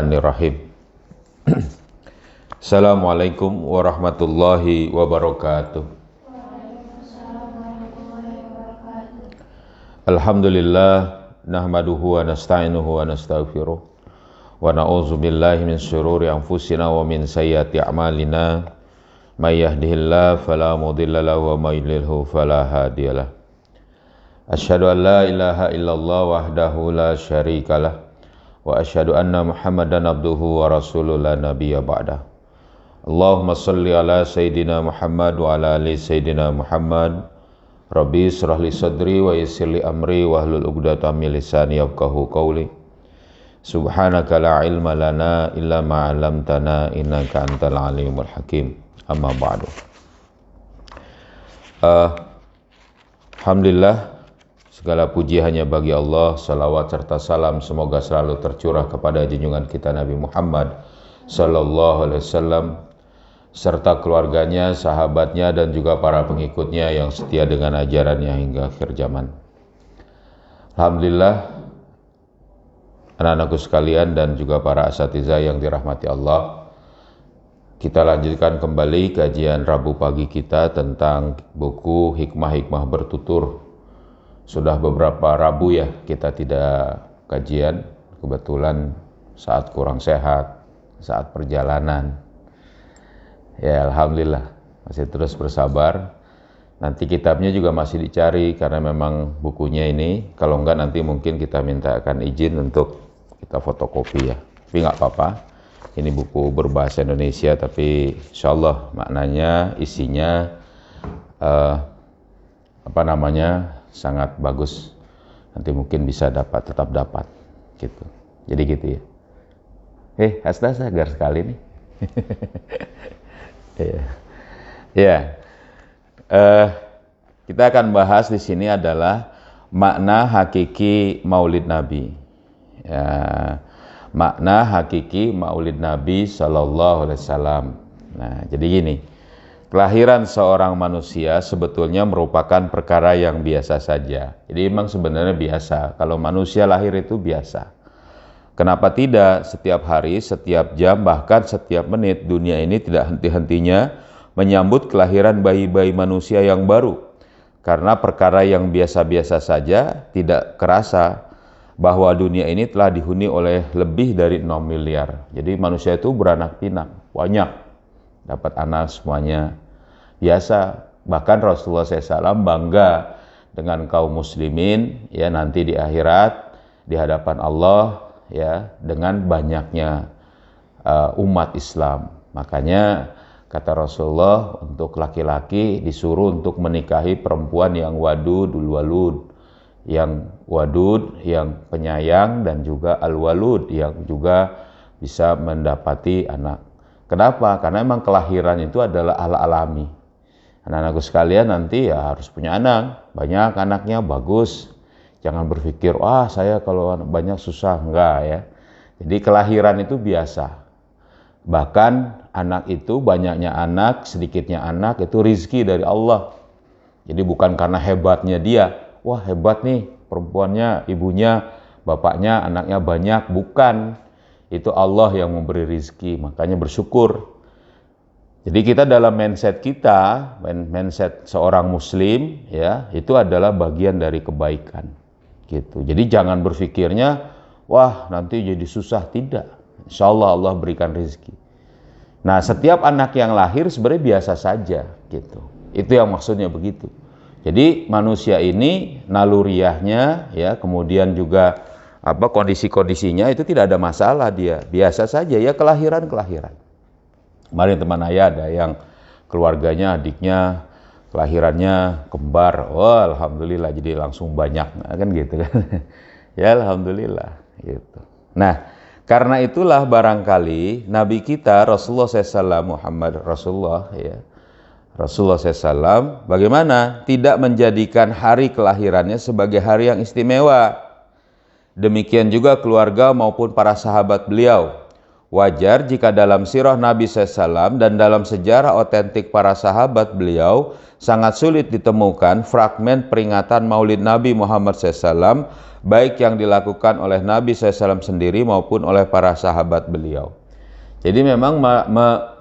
Bismillahirrahmanirrahim. Assalamualaikum warahmatullahi wabarakatuh. Alhamdulillah nahmaduhu wa nasta'inuhu wa nastaghfiruh wa na'udzu billahi min syururi anfusina wa min sayyiati a'malina may yahdihillahu fala mudilla lahu wa may yudlilhu fala hadiyalah. Asyhadu an la ilaha illallah wahdahu la syarikalah wa asyhadu anna Muhammadan abduhu wa rasuluhu la nabiyya ba'dah. Allahumma shalli ala sayidina Muhammad wa ala ali sayidina Muhammad. Rabbi israh li sadri wa yassir li amri wa hlul 'uqdatam min lisani yafqahu qawli. Subhanaka la ilma lana illa ma 'allamtana innaka antal alimul hakim. Amma ba'du. Alhamdulillah, segala puji hanya bagi Allah, salawat serta salam semoga selalu tercurah kepada junjungan kita Nabi Muhammad sallallahu alaihi wasallam serta keluarganya, sahabatnya dan juga para pengikutnya yang setia dengan ajarannya hingga akhir zaman. Alhamdulillah, anak-anakku sekalian dan juga para asatizah yang dirahmati Allah, kita lanjutkan kembali kajian Rabu pagi kita tentang buku Hikmah-Hikmah Bertutur. Sudah beberapa Rabu ya kita tidak kajian, kebetulan saat kurang sehat, saat perjalanan. Ya alhamdulillah, masih terus bersabar. Nanti kitabnya juga masih dicari karena memang bukunya ini, kalau enggak nanti mungkin kita mintakan izin untuk kita fotokopi ya. Tapi nggak apa-apa, ini buku berbahasa Indonesia tapi insyaallah maknanya, isinya sangat bagus. Nanti mungkin bisa tetap dapat gitu. Jadi gitu ya. Asda segar sekali nih. Kita akan bahas di sini adalah makna hakiki Maulid Nabi. Ya, makna hakiki Maulid Nabi sallallahu alaihi wasallam. Nah, jadi gini. Kelahiran seorang manusia sebetulnya merupakan perkara yang biasa saja. Jadi memang sebenarnya biasa. Kalau manusia lahir itu biasa. Kenapa tidak setiap hari, setiap jam, bahkan setiap menit dunia ini tidak henti-hentinya menyambut kelahiran bayi-bayi manusia yang baru. Karena perkara yang biasa-biasa saja tidak kerasa bahwa dunia ini telah dihuni oleh lebih dari 6 miliar. Jadi manusia itu beranak pinak, banyak. Dapat anak semuanya biasa. Bahkan Rasulullah SAW bangga dengan kaum muslimin ya nanti di akhirat di hadapan Allah ya dengan banyaknya umat Islam. Makanya kata Rasulullah untuk laki-laki disuruh untuk menikahi perempuan yang wadudul walud, yang wadud, yang penyayang dan juga al-walud yang juga bisa mendapati anak. Kenapa? Karena memang kelahiran itu adalah alami. Anak-anakku sekalian nanti ya harus punya anak, banyak anaknya bagus. Jangan berpikir, saya kalau banyak susah, enggak ya. Jadi kelahiran itu biasa. Bahkan anak itu, banyaknya anak, sedikitnya anak itu rizki dari Allah. Jadi bukan karena hebatnya dia, hebat nih perempuannya, ibunya, bapaknya, anaknya banyak, bukan. Itu Allah yang memberi rizki, makanya bersyukur. Jadi kita dalam mindset mindset seorang muslim ya, itu adalah bagian dari kebaikan gitu. Jadi jangan berpikirnya nanti jadi susah, tidak. Insyaallah Allah berikan rizki. Nah, setiap anak yang lahir sebenarnya biasa saja gitu. Itu yang maksudnya begitu. Jadi manusia ini naluriahnya ya, kemudian juga kondisi-kondisinya itu tidak ada masalah, dia biasa saja ya, kelahiran. Kemarin teman ayah ada yang keluarganya, adiknya kelahirannya kembar, alhamdulillah jadi langsung banyak, kan gitu kan. Ya alhamdulillah gitu. Nah, karena itulah barangkali Nabi kita Rasulullah SAW, Muhammad Rasulullah ya, Rasulullah SAW bagaimana tidak menjadikan hari kelahirannya sebagai hari yang istimewa. Demikian juga keluarga maupun para sahabat beliau. Wajar jika dalam sirah Nabi SAW dan dalam sejarah otentik para sahabat beliau sangat sulit ditemukan fragmen peringatan Maulid Nabi Muhammad SAW baik yang dilakukan oleh Nabi SAW sendiri maupun oleh para sahabat beliau. Jadi memang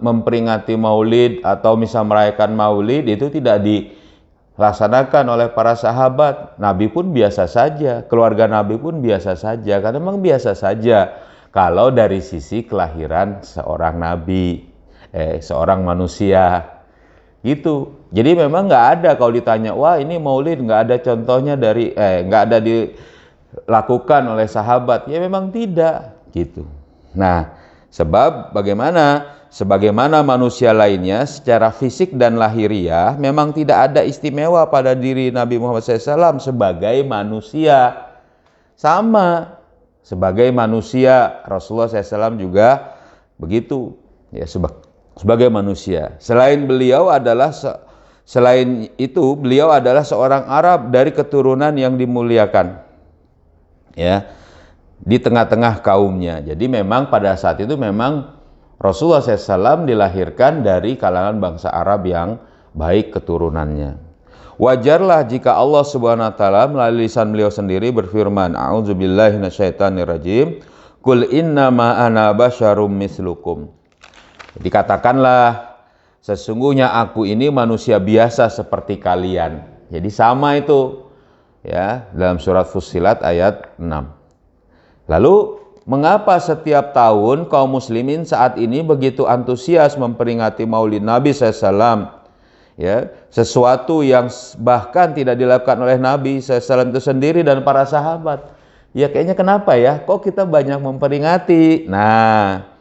memperingati Maulid atau misal merayakan Maulid itu tidak dilaksanakan oleh para sahabat. Nabi pun biasa saja, keluarga Nabi pun biasa saja, karena memang biasa saja. Kalau dari sisi kelahiran seorang nabi, seorang manusia, gitu. Jadi memang nggak ada kalau ditanya, wah ini Maulid nggak ada contohnya dari, nggak ada dilakukan oleh sahabat. Ya memang tidak, gitu. Nah, sebab sebagaimana manusia lainnya secara fisik dan lahiriah, memang tidak ada istimewa pada diri Nabi Muhammad SAW sebagai manusia. Sama. Sebagai manusia, Rasulullah SAW juga begitu, ya sebagai manusia. Selain itu, beliau adalah seorang Arab dari keturunan yang dimuliakan, ya, di tengah-tengah kaumnya. Jadi memang pada saat itu memang Rasulullah SAW dilahirkan dari kalangan bangsa Arab yang baik keturunannya. Wajarlah jika Allah Subhanahu wa taala melalui lisan beliau sendiri berfirman, a'udzubillahi minasyaitonirrajim, qul innama ana basyarum mislukum. Dikatakanlah, sesungguhnya aku ini manusia biasa seperti kalian. Jadi sama itu, ya, dalam surat Fussilat ayat 6. Lalu mengapa setiap tahun kaum muslimin saat ini begitu antusias memperingati Maulid Nabi SAW? Ya, sesuatu yang bahkan tidak dilakukan oleh Nabi SAW itu sendiri dan para sahabat. Ya kayaknya kenapa ya? Kok kita banyak memperingati? Nah,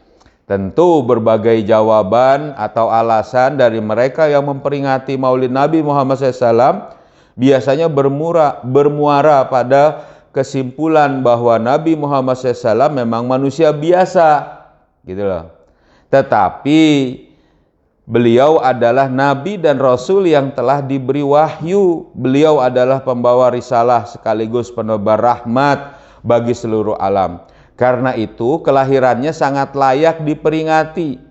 tentu berbagai jawaban atau alasan dari mereka yang memperingati Maulid Nabi Muhammad SAW biasanya bermuara pada kesimpulan bahwa Nabi Muhammad SAW memang manusia biasa, gitu loh. Tetapi beliau adalah nabi dan rasul yang telah diberi wahyu. Beliau adalah pembawa risalah sekaligus penebar rahmat bagi seluruh alam. Karena itu kelahirannya sangat layak diperingati.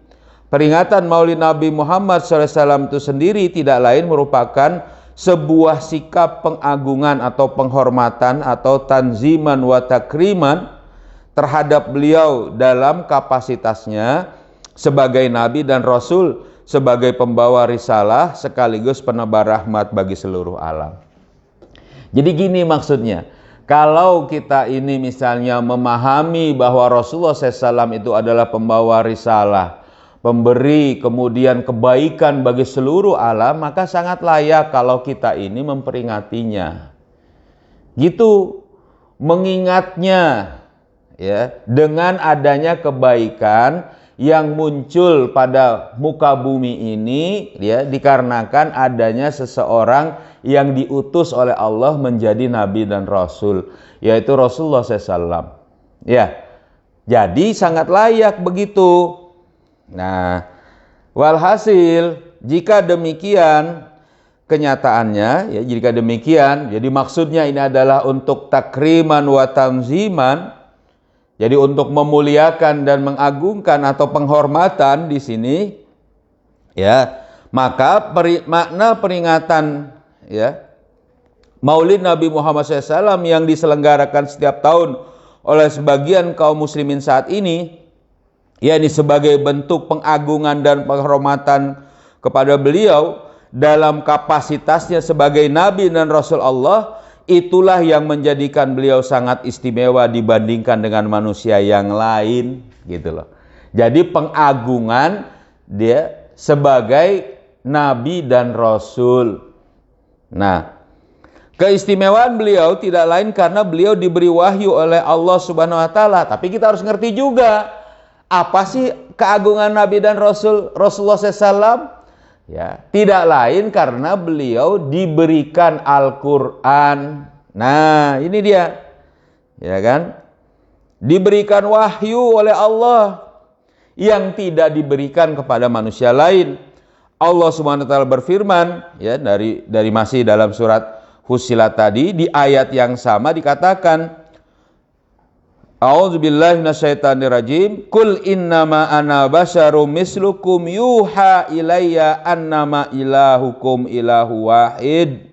Peringatan Maulid Nabi Muhammad SAW itu sendiri tidak lain merupakan sebuah sikap pengagungan atau penghormatan atau tanziman wa takriman terhadap beliau dalam kapasitasnya sebagai nabi dan rasul, sebagai pembawa risalah sekaligus penebar rahmat bagi seluruh alam. Jadi gini maksudnya, kalau kita ini misalnya memahami bahwa Rasulullah SAW itu adalah pembawa risalah, pemberi kemudian kebaikan bagi seluruh alam, maka sangat layak kalau kita ini memperingatinya. Gitu, mengingatnya, ya, dengan adanya kebaikan yang muncul pada muka bumi ini, ya, dikarenakan adanya seseorang yang diutus oleh Allah menjadi nabi dan rasul, yaitu Rasulullah SAW. Ya, jadi sangat layak begitu. Nah, walhasil jika demikian kenyataannya, ya, jika demikian, jadi maksudnya ini adalah untuk takriman wa tamziman. Jadi untuk memuliakan dan mengagungkan atau penghormatan di sini, ya, maka makna peringatan, ya, Maulid Nabi Muhammad SAW yang diselenggarakan setiap tahun oleh sebagian kaum muslimin saat ini, yakni sebagai bentuk pengagungan dan penghormatan kepada beliau dalam kapasitasnya sebagai Nabi dan Rasul Allah, itulah yang menjadikan beliau sangat istimewa dibandingkan dengan manusia yang lain, gitu loh. Jadi pengagungan dia sebagai nabi dan rasul. Nah, keistimewaan beliau tidak lain karena beliau diberi wahyu oleh Allah Subhanahu wa taala. Tapi kita harus ngerti juga apa sih keagungan nabi dan rasul Rasulullah SAW? Ya, tidak lain karena beliau diberikan Al-Quran. Nah, ini dia, ya kan? Diberikan wahyu oleh Allah yang tidak diberikan kepada manusia lain. Allah Subhanahu wa taala berfirman, ya, dari masih dalam surat Fussilat tadi, di ayat yang sama dikatakan, A'udzubillahi minasyaitonirrajim. Qul innama ana basyarum mislukum yuha ilayya annama ilahukum ilahu wahid.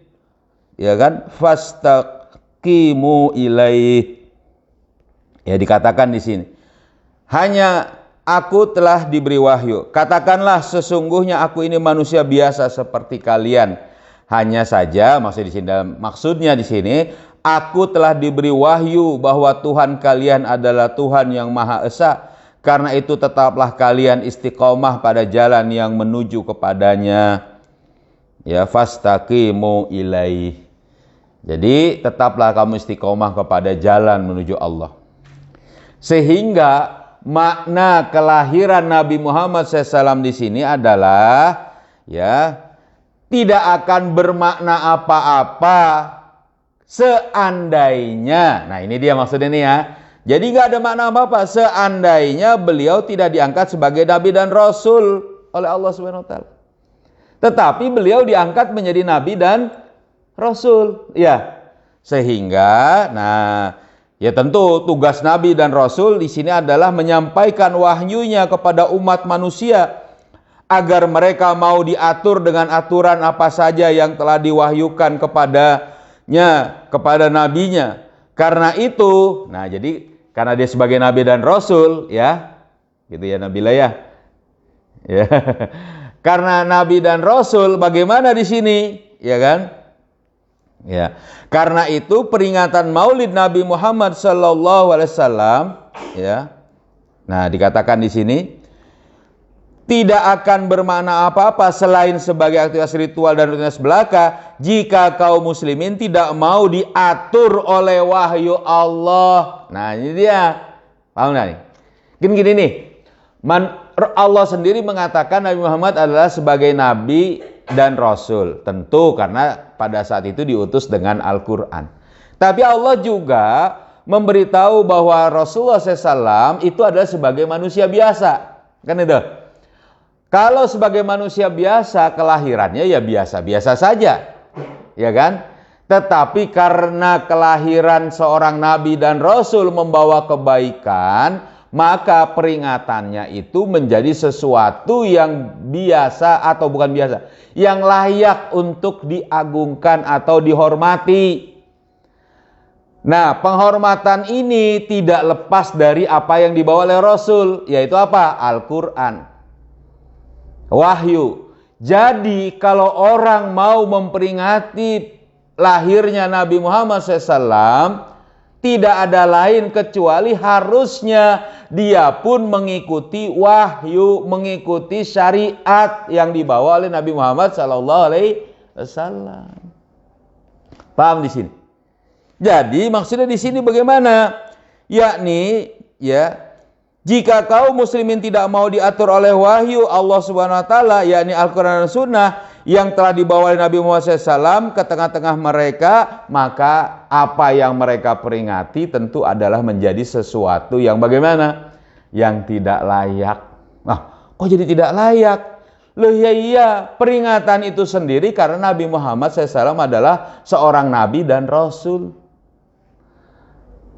Ya kan? Fastaqimu ilaih. Ya, dikatakan di sini. Hanya aku telah diberi wahyu. Katakanlah sesungguhnya aku ini manusia biasa seperti kalian. Hanya saja maksudnya di sini aku telah diberi wahyu bahwa Tuhan kalian adalah Tuhan yang Maha Esa. Karena itu tetaplah kalian istiqomah pada jalan yang menuju kepadanya. Ya, fastaqimu ilaih. Jadi tetaplah kamu istiqomah kepada jalan menuju Allah. Sehingga makna kelahiran Nabi Muhammad SAW di sini adalah ya tidak akan bermakna apa-apa seandainya. Nah, ini dia maksudnya nih ya. Jadi nggak ada makna apa-apa seandainya beliau tidak diangkat sebagai nabi dan rasul oleh Allah Subhanahu wa taala. Tetapi beliau diangkat menjadi nabi dan rasul. Ya. Sehingga ya tentu tugas nabi dan rasul di sini adalah menyampaikan wahyunya kepada umat manusia agar mereka mau diatur dengan aturan apa saja yang telah diwahyukan kepada nabinya. Karena itu, jadi karena dia sebagai nabi dan rasul, ya, gitu ya Nabila ya. Ya. Karena nabi dan rasul, bagaimana di sini, ya kan? Ya. Karena itu peringatan Maulid Nabi Muhammad sallallahu alaihi wasallam, ya. Nah, dikatakan di sini tidak akan bermakna apa-apa selain sebagai aktivitas ritual dan rutinitas belaka jika kaum muslimin tidak mau diatur oleh wahyu Allah. Nah, ini dia. Paham nggak nih? Gini nih. Allah sendiri mengatakan Nabi Muhammad adalah sebagai nabi dan rasul. Tentu karena pada saat itu diutus dengan Al-Quran. Tapi Allah juga memberitahu bahwa Rasulullah SAW itu adalah sebagai manusia biasa. Kan itu? Kalau sebagai manusia biasa, kelahirannya ya biasa-biasa saja, ya kan? Tetapi karena kelahiran seorang nabi dan rasul membawa kebaikan, maka peringatannya itu menjadi sesuatu yang biasa atau bukan biasa, yang layak untuk diagungkan atau dihormati. Nah, penghormatan ini tidak lepas dari apa yang dibawa oleh Rasul, yaitu apa? Al-Quran. Wahyu. Jadi kalau orang mau memperingati lahirnya Nabi Muhammad SAW, tidak ada lain kecuali harusnya dia pun mengikuti wahyu, mengikuti syariat yang dibawa oleh Nabi Muhammad SAW. Paham di sini? Jadi maksudnya di sini bagaimana? Yakni ya, jika kaum muslimin tidak mau diatur oleh wahyu Allah Subhanahu wa taala, yakni Al-Qur'an dan Sunnah yang telah dibawa oleh Nabi Muhammad SAW ke tengah-tengah mereka, maka apa yang mereka peringati tentu adalah menjadi sesuatu yang bagaimana? Yang tidak layak. Nah, kok jadi tidak layak? Loh iya, peringatan itu sendiri karena Nabi Muhammad SAW adalah seorang nabi dan rasul.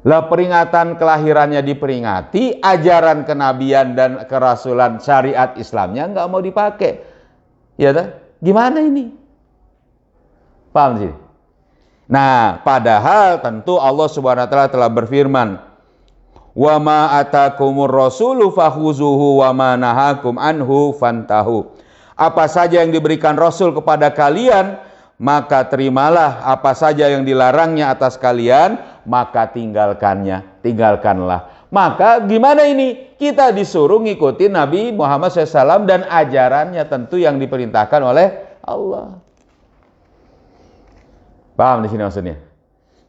Lah peringatan kelahirannya diperingati, ajaran kenabian dan kerasulan syariat Islamnya nggak mau dipakai. Ya tak? Gimana ini? Paham sih? Nah, padahal tentu Allah Subhanahu wa taala telah berfirman, "Wa ma atakumur rasulu fakhuzuhu wa ma nahakum anhu fantahu." Apa saja yang diberikan Rasul kepada kalian, maka terimalah. Apa saja yang dilarangnya atas kalian, maka tinggalkanlah. Maka gimana ini? Kita disuruh ngikutin Nabi Muhammad SAW dan ajarannya tentu yang diperintahkan oleh Allah. Paham di sini maksudnya?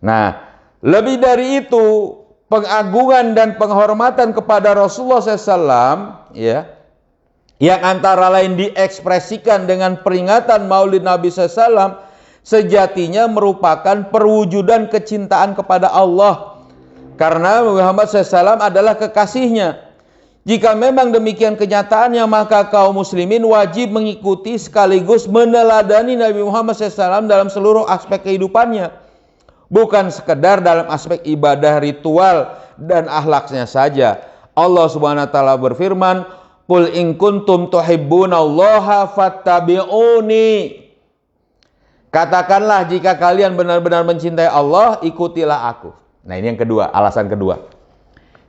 Nah, lebih dari itu, pengagungan dan penghormatan kepada Rasulullah SAW, ya, yang antara lain diekspresikan dengan peringatan Maulid Nabi SAW, sejatinya merupakan perwujudan kecintaan kepada Allah. Karena Muhammad SAW adalah kekasihnya. Jika memang demikian kenyataannya, maka kaum muslimin wajib mengikuti sekaligus meneladani Nabi Muhammad SAW dalam seluruh aspek kehidupannya. bukan sekedar dalam aspek ibadah, ritual, dan akhlaknya saja. Allah Subhanahu wa taala berfirman, "Qul in kuntum tuhibbunallaha fattabi'uni." Katakanlah, jika kalian benar-benar mencintai Allah, ikutilah aku. Nah, ini yang kedua, alasan kedua.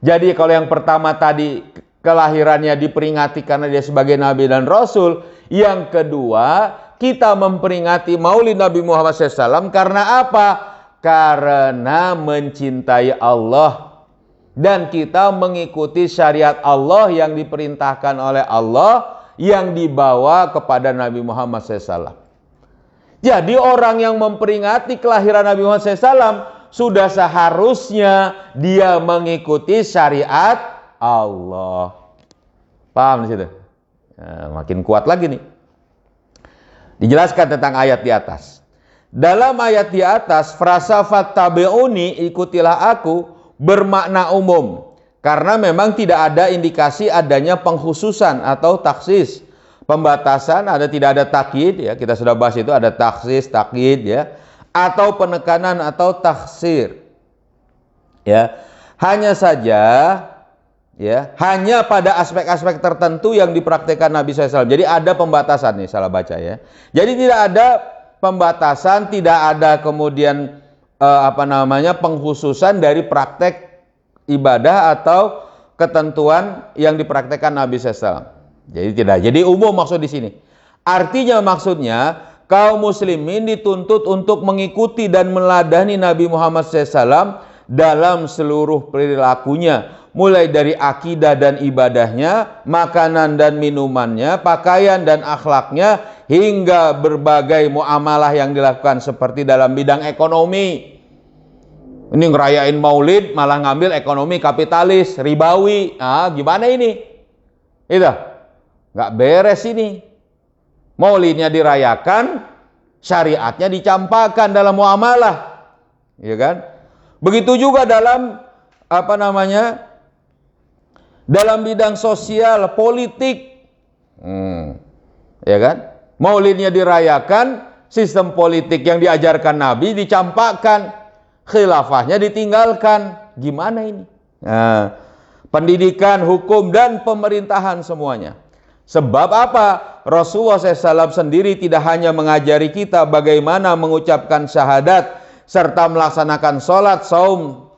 Jadi kalau yang pertama tadi kelahirannya diperingati karena dia sebagai nabi dan rasul, yang kedua kita memperingati Maulid Nabi Muhammad SAW karena apa? Karena mencintai Allah dan kita mengikuti syariat Allah yang diperintahkan oleh Allah yang dibawa kepada Nabi Muhammad SAW. Jadi orang yang memperingati kelahiran Nabi Muhammad SAW sudah seharusnya dia mengikuti syariat Allah. Paham di situ? Nah, makin kuat lagi nih. Dijelaskan tentang ayat di atas. Dalam ayat di atas, frasa fattabi'uni, ikutilah aku, bermakna umum. Karena memang tidak ada indikasi adanya pengkhususan atau taksis. Pembatasan, tidak ada takyid, ya, kita sudah bahas itu, ada taksis, takyid, ya, atau penekanan atau taksir. Ya, hanya saja, ya, hanya pada aspek-aspek tertentu yang dipraktekkan Nabi SAW. Jadi ada pembatasan nih, salah baca ya. Jadi tidak ada pembatasan, tidak ada kemudian pengkhususan dari praktek ibadah atau ketentuan yang dipraktekkan Nabi SAW. Jadi tidak. Jadi umum maksud di sini. Artinya maksudnya kaum muslimin dituntut untuk mengikuti dan meladani Nabi Muhammad SAW dalam seluruh perilakunya. Mulai dari akidah dan ibadahnya, makanan dan minumannya, pakaian dan akhlaknya, hingga berbagai muamalah yang dilakukan seperti dalam bidang ekonomi. Ini ngerayain maulid malah ngambil ekonomi kapitalis, ribawi. Gimana ini? Itu nggak beres ini. Maulidnya dirayakan, syariatnya dicampakkan dalam muamalah, ya kan? Begitu juga dalam dalam bidang sosial, politik, ya kan? Maulidnya dirayakan, sistem politik yang diajarkan Nabi dicampakkan, khilafahnya ditinggalkan. Gimana ini? Nah, pendidikan, hukum, dan pemerintahan semuanya. Sebab apa? Rasulullah SAW sendiri tidak hanya mengajari kita bagaimana mengucapkan syahadat, serta melaksanakan sholat, saum,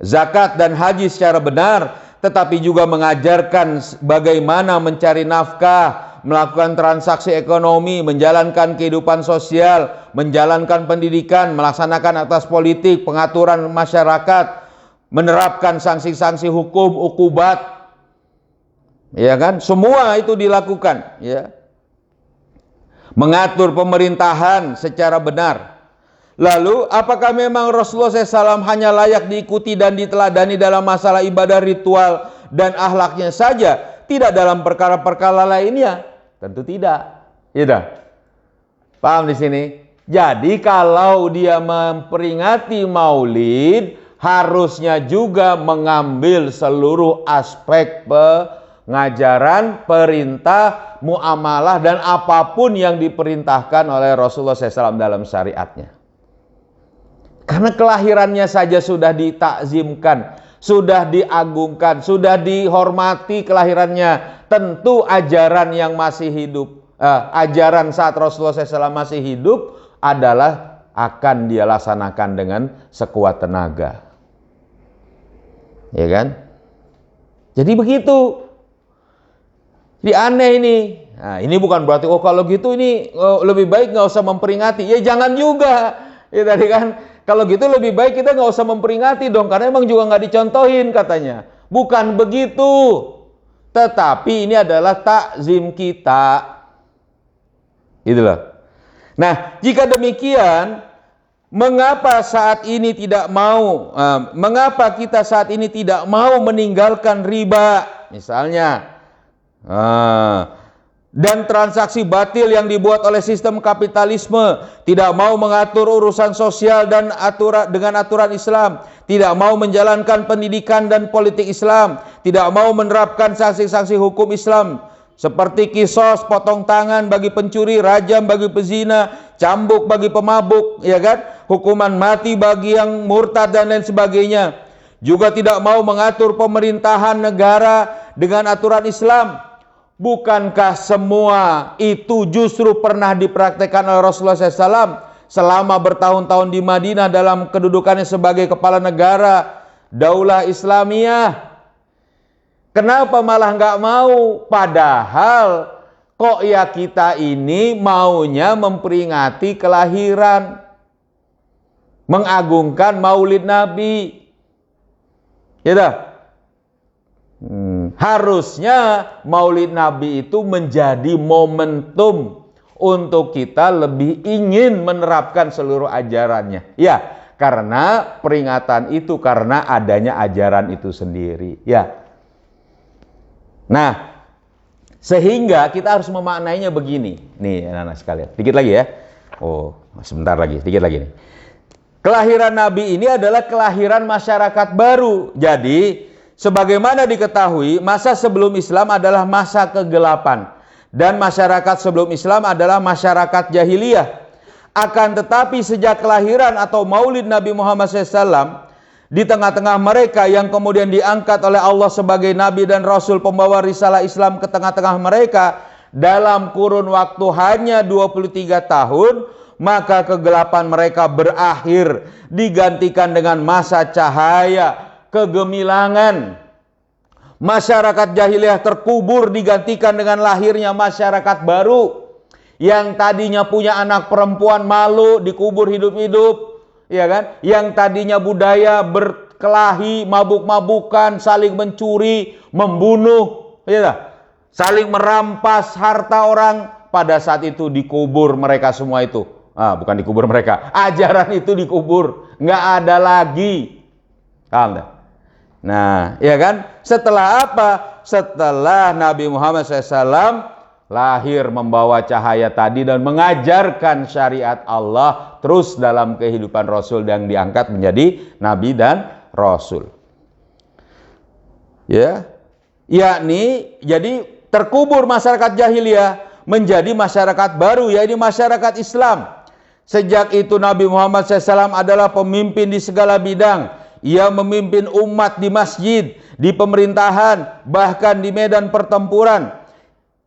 zakat, dan haji secara benar, tetapi juga mengajarkan bagaimana mencari nafkah, melakukan transaksi ekonomi, menjalankan kehidupan sosial, menjalankan pendidikan, melaksanakan atas politik, pengaturan masyarakat, menerapkan sanksi-sanksi hukum, ukubat, ya kan? Semua itu dilakukan, ya. Mengatur pemerintahan secara benar. Lalu, apakah memang Rasulullah SAW hanya layak diikuti dan diteladani dalam masalah ibadah, ritual, dan akhlaknya saja? Tidak dalam perkara-perkara lainnya? Tentu tidak. Ya, paham di sini? Jadi kalau dia memperingati maulid, harusnya juga mengambil seluruh aspek pengajaran, perintah, muamalah, dan apapun yang diperintahkan oleh Rasulullah SAW dalam syariatnya. Karena kelahirannya saja sudah ditakzimkan, sudah diagungkan, sudah dihormati kelahirannya. Tentu ajaran yang masih hidup, ajaran saat Rasulullah SAW masih hidup adalah akan dia laksanakan dengan sekuat tenaga. Ya kan? Jadi begitu. Jadi aneh ini. Nah, ini bukan berarti kalau gitu ini lebih baik nggak usah memperingati. Ya jangan juga. Ya tadi kan, kalau gitu lebih baik kita nggak usah memperingati dong, karena emang juga nggak dicontohin katanya. Bukan begitu. Tetapi ini adalah takzim kita. Itulah. Nah, jika demikian, mengapa kita saat ini tidak mau meninggalkan riba, misalnya, dan transaksi batil yang dibuat oleh sistem kapitalisme, tidak mau mengatur urusan sosial dan dengan aturan Islam, tidak mau menjalankan pendidikan dan politik Islam, tidak mau menerapkan sanksi-sanksi hukum Islam seperti kisos, potong tangan bagi pencuri, rajam bagi pezina, cambuk bagi pemabuk, ya kan? Hukuman mati bagi yang murtad dan lain sebagainya. Juga tidak mau mengatur pemerintahan negara dengan aturan Islam. Bukankah semua itu justru pernah dipraktekkan oleh Rasulullah SAW selama bertahun-tahun di Madinah dalam kedudukannya sebagai kepala negara Daulah Islamiyah? Kenapa malah nggak mau? Padahal kok ya kita ini maunya memperingati kelahiran, mengagungkan Maulid Nabi. Ya dah. Harusnya Maulid Nabi itu menjadi momentum untuk kita lebih ingin menerapkan seluruh ajarannya. Ya, karena peringatan itu karena adanya ajaran itu sendiri. Ya. Nah, sehingga kita harus memaknainya begini. Nih, anak-anak sekalian. Dikit lagi ya. Oh, sebentar lagi. Dikit lagi nih. Kelahiran Nabi ini adalah kelahiran masyarakat baru. Jadi, sebagaimana diketahui, masa sebelum Islam adalah masa kegelapan. Dan masyarakat sebelum Islam adalah masyarakat jahiliyah. Akan tetapi sejak kelahiran atau Maulid Nabi Muhammad SAW, di tengah-tengah mereka yang kemudian diangkat oleh Allah sebagai Nabi dan Rasul pembawa risalah Islam ke tengah-tengah mereka dalam kurun waktu hanya 23 tahun, maka kegelapan mereka berakhir digantikan dengan masa cahaya, kegemilangan. Masyarakat jahiliyah terkubur digantikan dengan lahirnya masyarakat baru yang tadinya punya anak perempuan malu dikubur hidup-hidup. Ya kan? Yang tadinya budaya berkelahi, mabuk-mabukan, saling mencuri, membunuh, ya, saling merampas harta orang, pada saat itu dikubur mereka semua itu. Bukan dikubur mereka, ajaran itu dikubur, nggak ada lagi. Paham? Nah, ya kan? Setelah apa? Setelah Nabi Muhammad SAW lahir membawa cahaya tadi dan mengajarkan syariat Allah terus dalam kehidupan Rasul yang diangkat menjadi Nabi dan Rasul. Ya, yakni jadi terkubur masyarakat jahiliyah menjadi masyarakat baru, yaitu masyarakat Islam. Sejak itu Nabi Muhammad SAW adalah pemimpin di segala bidang. Ia memimpin umat di masjid, di pemerintahan, bahkan di medan pertempuran.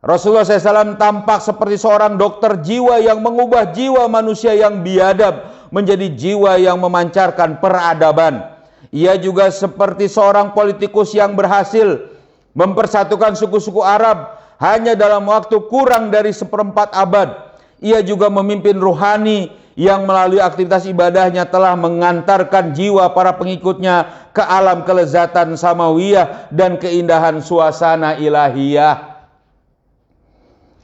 Rasulullah SAW tampak seperti seorang dokter jiwa yang mengubah jiwa manusia yang biadab menjadi jiwa yang memancarkan peradaban. Ia juga seperti seorang politikus yang berhasil mempersatukan suku-suku Arab hanya dalam waktu kurang dari 1/4 abad. Ia juga memimpin ruhani yang melalui aktivitas ibadahnya telah mengantarkan jiwa para pengikutnya ke alam kelezatan samawiyah dan keindahan suasana ilahiyah.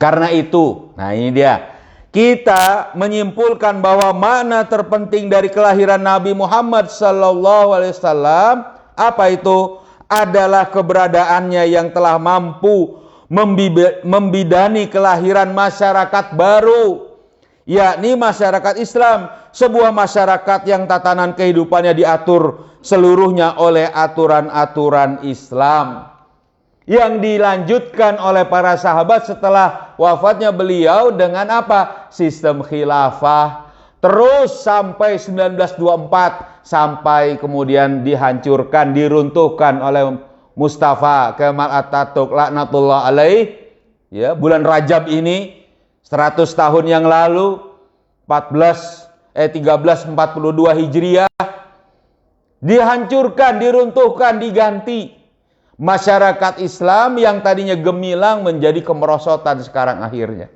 Karena itu, nah ini dia, kita menyimpulkan bahwa makna terpenting dari kelahiran Nabi Muhammad SAW apa itu? Adalah keberadaannya yang telah mampu membidani kelahiran masyarakat baru, yakni masyarakat Islam, sebuah masyarakat yang tatanan kehidupannya diatur seluruhnya oleh aturan-aturan Islam yang dilanjutkan oleh para sahabat setelah wafatnya beliau dengan apa? Sistem khilafah. Terus sampai 1924, sampai kemudian dihancurkan, diruntuhkan oleh Mustafa Kemal Atatürk laknatullah alaih. Ya, bulan Rajab ini 100 tahun yang lalu, 1342 Hijriah, dihancurkan, diruntuhkan, diganti. Masyarakat Islam yang tadinya gemilang menjadi kemerosotan sekarang akhirnya.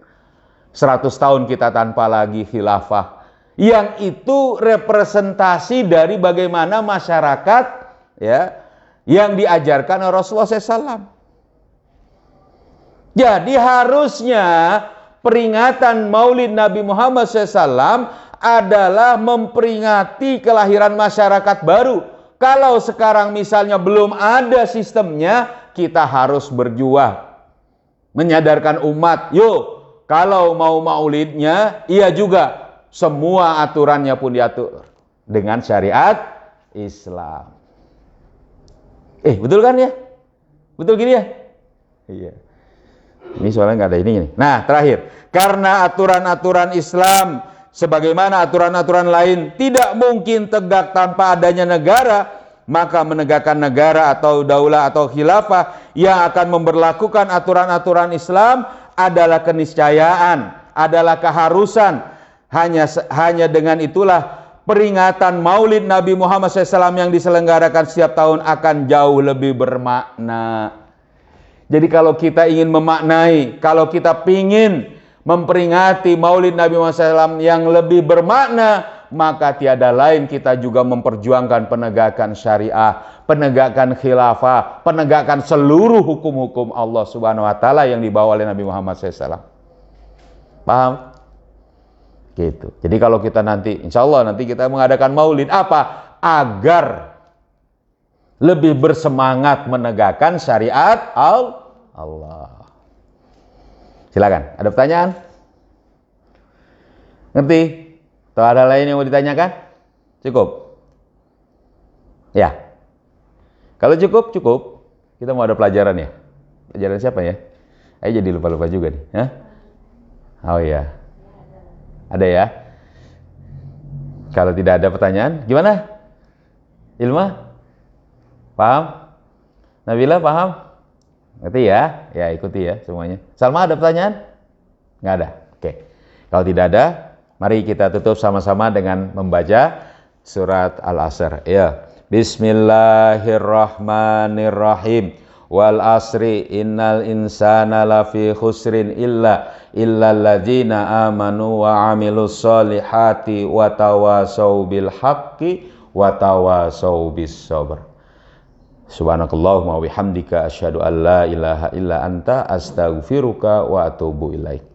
100 tahun kita tanpa lagi khilafah. Yang itu representasi dari bagaimana masyarakat ya yang diajarkan oleh Rasulullah SAW. Jadi harusnya peringatan Maulid Nabi Muhammad SAW adalah memperingati kelahiran masyarakat baru. Kalau sekarang misalnya belum ada sistemnya, kita harus berjuang. Menyadarkan umat, yuk kalau mau maulidnya, iya juga. Semua aturannya pun diatur dengan syariat Islam. Betul kan ya? Betul gini ya? Iya. Ini soalnya nggak ada ini. Nah, terakhir. Karena aturan-aturan Islam sebagaimana aturan-aturan lain tidak mungkin tegak tanpa adanya negara, maka menegakkan negara atau daulah atau khilafah yang akan memberlakukan aturan-aturan Islam adalah keniscayaan, adalah keharusan. Hanya dengan itulah peringatan Maulid Nabi Muhammad SAW yang diselenggarakan setiap tahun akan jauh lebih bermakna. Jadi kalau kita ingin memaknai, kalau kita ingin memperingati Maulid Nabi Muhammad SAW yang lebih bermakna, maka tiada lain kita juga memperjuangkan penegakan syariah, penegakan khilafah, penegakan seluruh hukum-hukum Allah Subhanahu wa taala yang dibawa oleh Nabi Muhammad SAW. Paham? Gitu. Jadi kalau kita nanti, insya Allah nanti kita mengadakan Maulid, apa? Agar lebih bersemangat menegakkan syariat Allah. Silakan, ada pertanyaan? Ngerti? Atau ada lain yang mau ditanyakan? Cukup? Ya. Kalau cukup. Kita mau ada pelajaran ya? Pelajaran siapa ya? Ayo jadi lupa-lupa juga nih. Hah? Oh iya. Ada ya? Kalau tidak ada pertanyaan, gimana? Ilma? Paham? Nabila paham? Ngerti ya? Ya ikuti ya semuanya. Salma ada pertanyaan? Nggak ada? Oke. Kalau tidak ada, mari kita tutup sama-sama dengan membaca surat Al-Asr. Ya. Bismillahirrahmanirrahim. Wal asri innal insana lafi khusrin illal ladzina amanu wa amilus solihati wa tawasau bil haqqi wa tawasau bis sabr. Subhanakallahumma wa bihamdika asyhadu an la ilaha illa anta astaghfiruka wa atubu ilaik.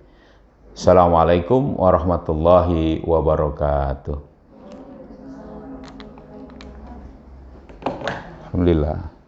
Assalamualaikum warahmatullahi wabarakatuh. Alhamdulillah.